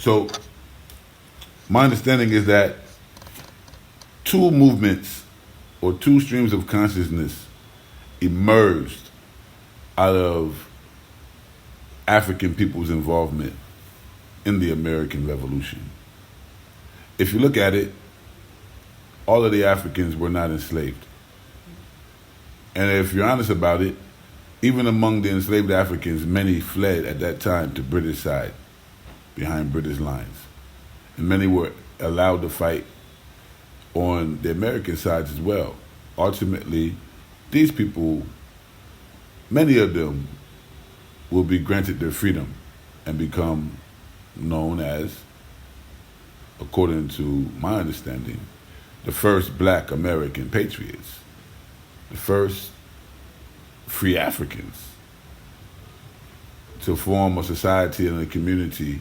So my understanding is that two movements or two streams of consciousness emerged out of African people's involvement in the American Revolution. If you look at it, all of the Africans were not enslaved. And if you're honest about it, even among the enslaved Africans, many fled at that time to British side, behind British lines. And many were allowed to fight on the American sides as well. Ultimately, these people, many of them, will be granted their freedom and become known as, according to my understanding, the first black American patriots, the first free Africans to form a society and a community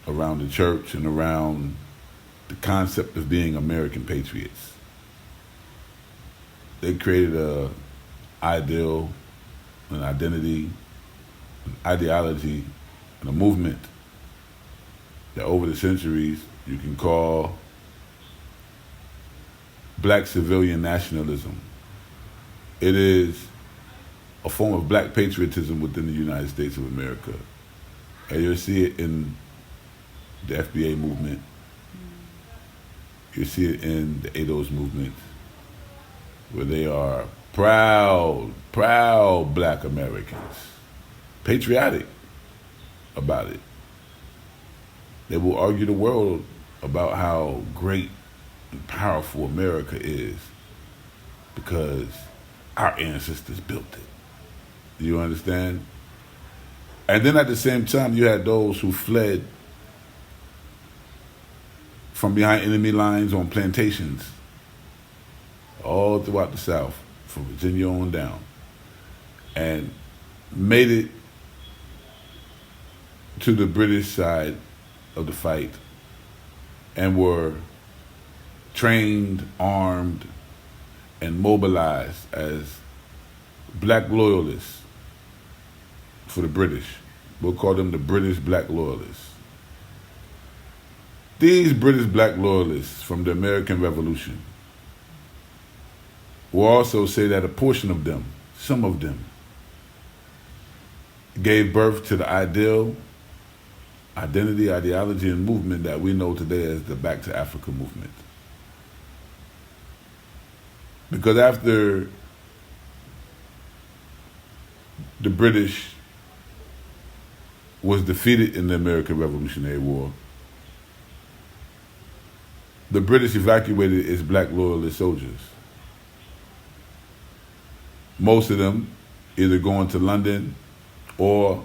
around the church and around the concept of being American patriots. They created an ideal, an identity, an ideology, and a movement that over the centuries you can call black civilian nationalism. It is a form of black patriotism within the United States of America. And you'll see it in the FBA movement. You see it in the ADOS movement, where they are proud black Americans, patriotic about it. They will argue the world about how great and powerful America is because our ancestors built it. You understand? And then at the same time, you had those who fled from behind enemy lines on plantations all throughout the South, from Virginia on down, and made it to the British side of the fight and were trained, armed, and mobilized as black loyalists for the British. We'll call them the British black loyalists. These British black loyalists from the American Revolution will also say that a portion of them, some of them, gave birth to the ideal, identity, ideology, and movement that we know today as the Back to Africa movement. Because after the British was defeated in the American Revolutionary War, the British evacuated its black loyalist soldiers. Most of them either going to London or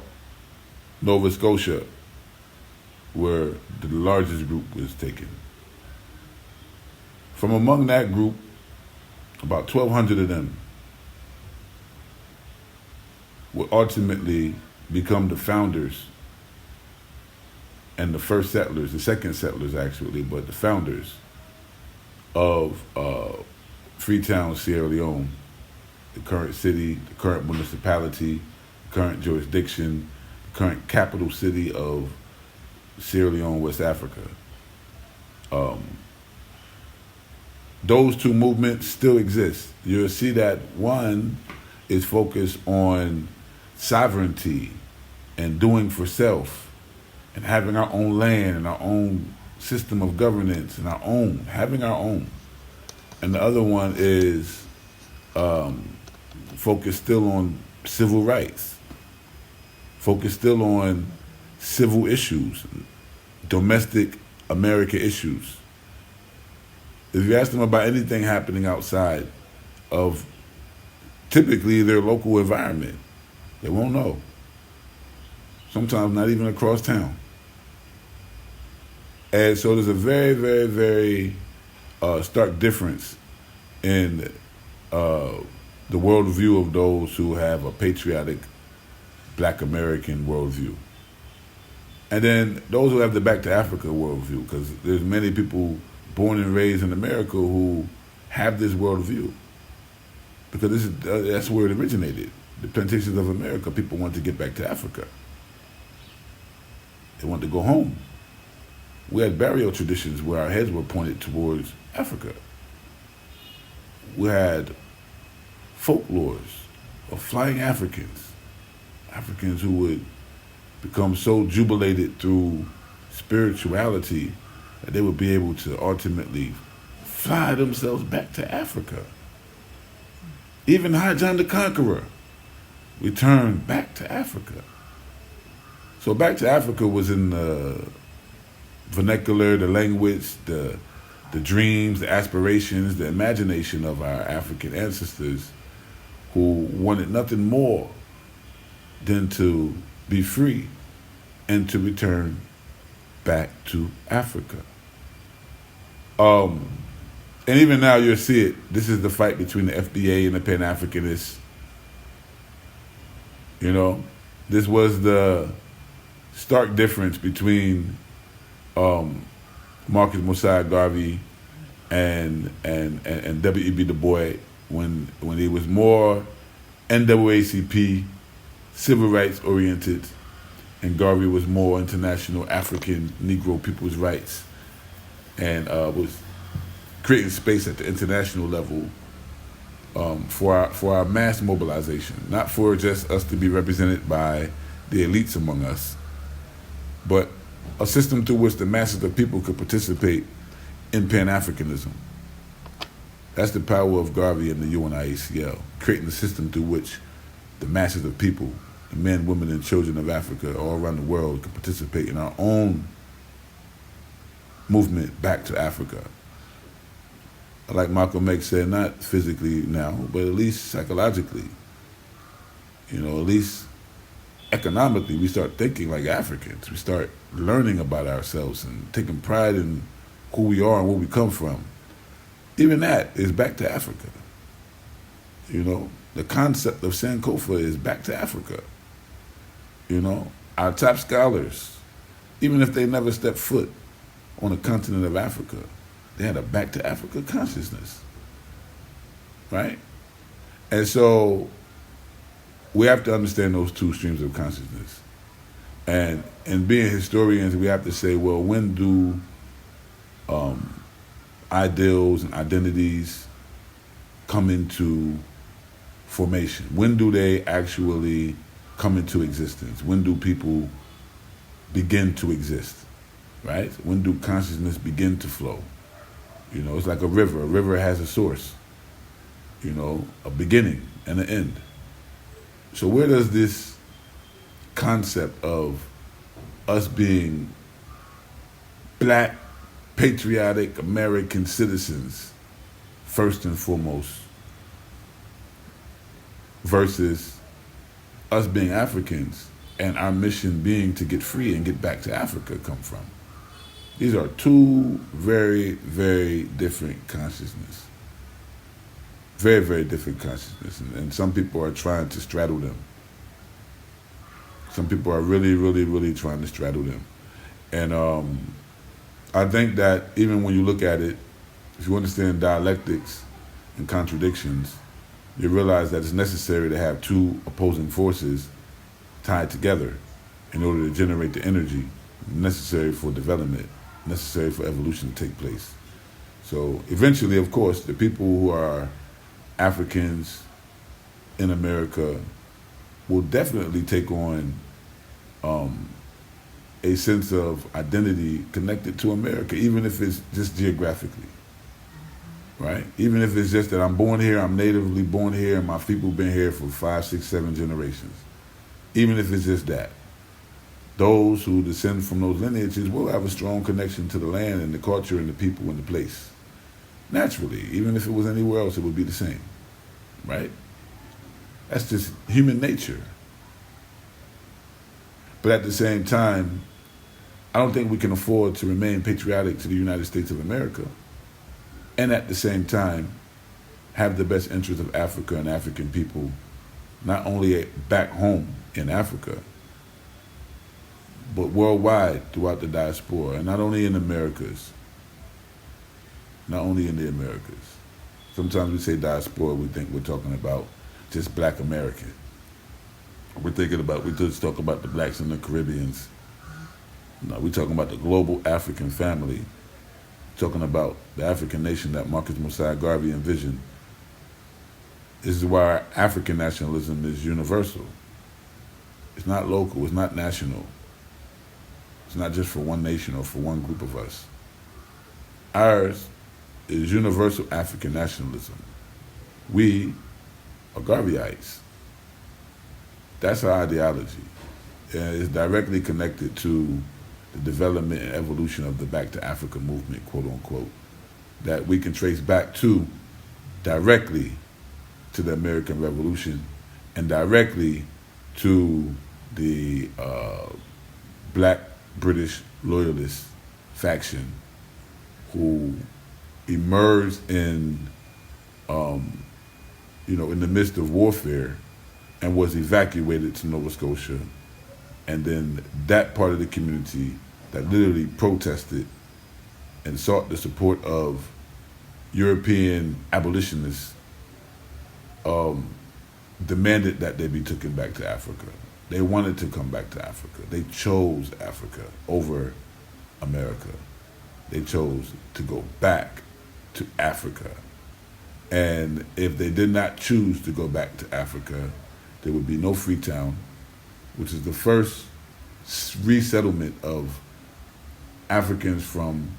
Nova Scotia, where the largest group was taken. From among that group, about 1,200 of them would ultimately become the founders and the first settlers, the second settlers actually, but the founders of Freetown, Sierra Leone, the current city, the current municipality, the current jurisdiction, the current capital city of Sierra Leone, West Africa. Those two movements still exist. You'll see that one is focused on sovereignty and doing for self and having our own land and our own system of governance and having our own. And the other one is focused still on civil rights, focused still on civil issues, domestic America issues. If you ask them about anything happening outside of typically their local environment, they won't know. Sometimes not even across town. And so there's a very, very, very stark difference in the worldview of those who have a patriotic black American worldview. And then those who have the Back to Africa worldview, because there's many people born and raised in America who have this worldview. Because that's where it originated. The plantations of America, people want to get back to Africa. They wanted to go home. We had burial traditions where our heads were pointed towards Africa. We had folklores of flying Africans, Africans who would become so jubilated through spirituality that they would be able to ultimately fly themselves back to Africa. Even High John the Conqueror returned back to Africa. So back to Africa was in the vernacular, the language, the dreams, the aspirations, the imagination of our African ancestors who wanted nothing more than to be free and to return back to Africa. And even now you'll see it. This is the fight between the FBA and the Pan-Africanists. You know, this was the stark difference between Marcus Mosiah Garvey and W.E.B. Du Bois when he was more NAACP, civil rights oriented, and Garvey was more international African Negro people's rights, and was creating space at the international level for our mass mobilization, not for just us to be represented by the elites among us, but a system through which the masses of people could participate in Pan-Africanism. That's the power of Garvey and the UNIACL, creating a system through which the masses of people, the men, women, and children of Africa all around the world could participate in our own movement back to Africa. Like Malcolm X said, not physically now, but at least psychologically. You know, at least economically, we start thinking like Africans. We start learning about ourselves and taking pride in who we are and where we come from. Even that is back to Africa. You know, the concept of Sankofa is back to Africa. You know, our top scholars, even if they never stepped foot on the continent of Africa, they had a back to Africa consciousness, right? And so we have to understand those two streams of consciousness. And being historians, we have to say, well, when do ideals and identities come into formation? When do they actually come into existence? When do people begin to exist, right? When do consciousness begin to flow? You know, it's like a river. A river has a source, you know, a beginning and an end. So where does this concept of us being black, patriotic American citizens, first and foremost, versus us being Africans and our mission being to get free and get back to Africa come from? These are two very, very different consciousness. Very, very different consciousness. And some people are trying to straddle them. Some people are really, really, really trying to straddle them. And I think that even when you look at it, if you understand dialectics and contradictions, you realize that it's necessary to have two opposing forces tied together in order to generate the energy necessary for development, necessary for evolution to take place. So eventually, of course, the people who are Africans in America will definitely take on a sense of identity connected to America, even if it's just geographically, right? Even if it's just that I'm born here, I'm natively born here, and my people have been here for 5, 6, 7 generations. Even if it's just that. Those who descend from those lineages will have a strong connection to the land and the culture and the people and the place. Naturally, even if it was anywhere else, it would be the same, right? That's just human nature. But at the same time, I don't think we can afford to remain patriotic to the United States of America and at the same time have the best interest of Africa and African people, not only back home in Africa, but worldwide throughout the diaspora, and not only in the Americas. Not only in the Americas. Sometimes we say diaspora, we think we're talking about just black American. We just talk about the blacks in the Caribbeans. No, we're talking about the global African family, talking about the African nation that Marcus Mosiah Garvey envisioned. This is why African nationalism is universal. It's not local, it's not national. It's not just for one nation or for one group of us. Ours is universal African nationalism. We are Garveyites. That's our ideology. And it's directly connected to the development and evolution of the Back to Africa movement, quote unquote, that we can trace back to directly to the American Revolution and directly to the Black British loyalist faction who emerged in in the midst of warfare and was evacuated to Nova Scotia. And then that part of the community that literally protested and sought the support of European abolitionists demanded that they be taken back to Africa. They wanted to come back to Africa. They chose Africa over America. They chose to go back to Africa. And if they did not choose to go back to Africa, there would be no Freetown, which is the first resettlement of Africans from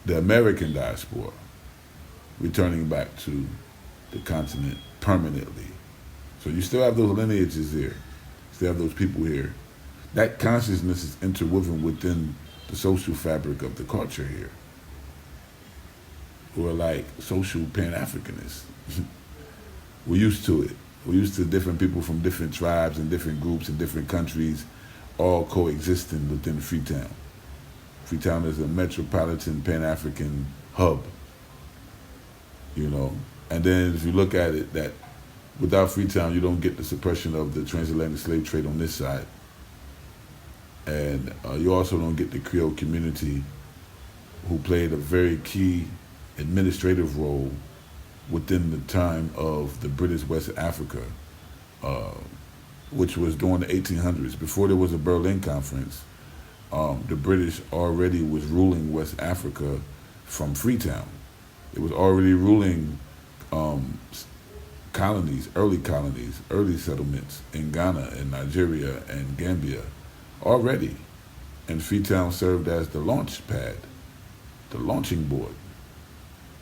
the American diaspora returning back to the continent permanently. So you still have those lineages here. You still have those people here. That consciousness is interwoven within the social fabric of the culture here. We're like social Pan-Africanists. We're used to it. We're used to different people from different tribes and different groups and different countries all coexisting within Freetown. Freetown is a metropolitan Pan-African hub, And then if you look at it, that without Freetown, you don't get the suppression of the transatlantic slave trade on this side. And you also don't get the Creole community who played a very key administrative role within the time of the British West Africa, which was during the 1800s. Before there was a Berlin Conference, the British already was ruling West Africa from Freetown. It was already ruling colonies, early settlements in Ghana and Nigeria and Gambia already. And Freetown served as the launch pad, the launching board,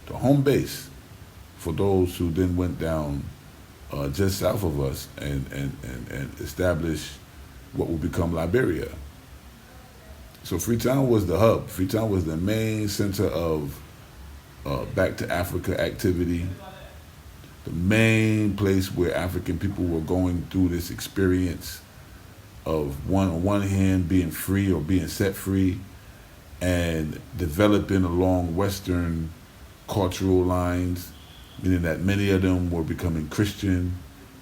the home base for those who then went down just south of us and established what would become Liberia. So Freetown was the hub. Freetown was the main center of Back to Africa activity, the main place where African people were going through this experience of on one hand being free or being set free and developing along Western cultural lines, meaning that many of them were becoming Christian.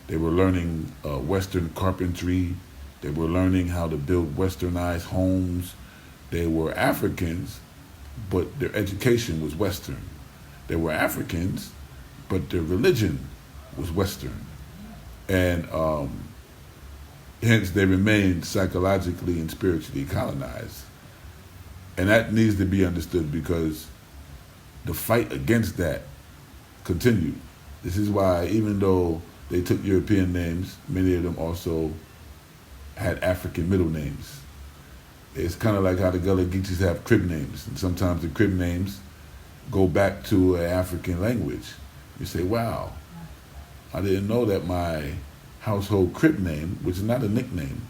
They were learning Western carpentry. They were learning how to build Westernized homes. They were Africans, but their education was Western. They were Africans, but their religion was Western. And hence they remained psychologically and spiritually colonized. And that needs to be understood because the fight against that continued. This is why even though they took European names, many of them also had African middle names. It's kind of like how the Gullah Geechees have crib names. And sometimes the crib names go back to an African language. You say, wow, I didn't know that my household crib name, which is not a nickname,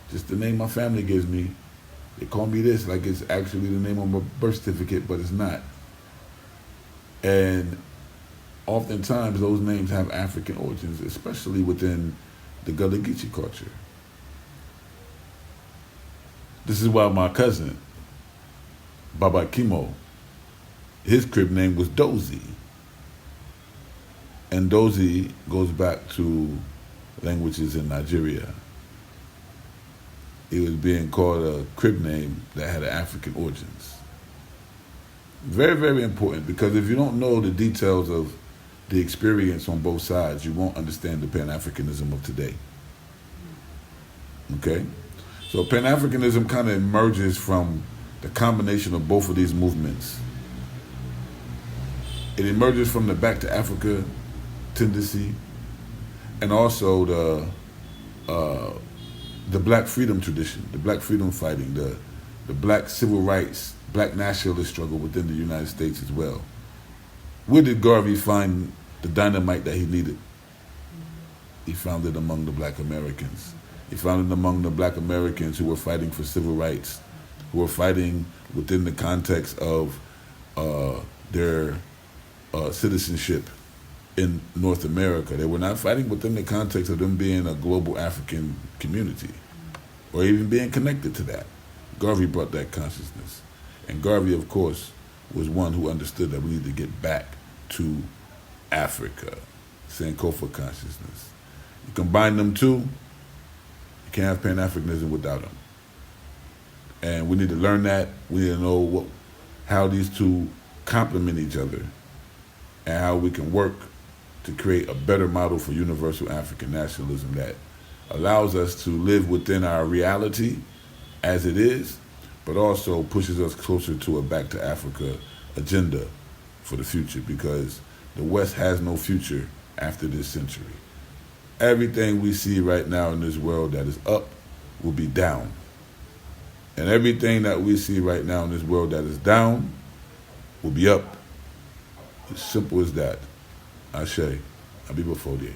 just the name my family gives me, they call me this like it's actually the name on my birth certificate, but it's not. And oftentimes those names have African origins, especially within the Gullah Geechee culture. This is why my cousin, Baba Kimo, his crib name was Dozie. And Dozie goes back to languages in Nigeria. It was being called a crib name that had African origins. Very, very important, because if you don't know the details of the experience on both sides, you won't understand the Pan-Africanism of today. Okay? So Pan-Africanism kind of emerges from the combination of both of these movements. It emerges from the Back to Africa tendency, and also the Black freedom tradition, the Black freedom fighting, the Black civil rights, Black nationalist struggle within the United States as well. Where did Garvey find the dynamite that he needed? He found it among the Black Americans. He found it among the Black Americans who were fighting for civil rights, who were fighting within the context of their citizenship in North America. They were not fighting within the context of them being a global African community or even being connected to that. Garvey brought that consciousness. And Garvey, of course, was one who understood that we need to get back to Africa, Sankofa consciousness. You combine them two, you can't have Pan-Africanism without them. And we need to learn that. We need to know how these two complement each other and how we can work to create a better model for universal African nationalism that allows us to live within our reality as it is, but also pushes us closer to a Back to Africa agenda for the future, because the West has no future after this century. Everything we see right now in this world that is up will be down. And everything that we see right now in this world that is down will be up. As simple as that. Ashe, Abiba Fodie.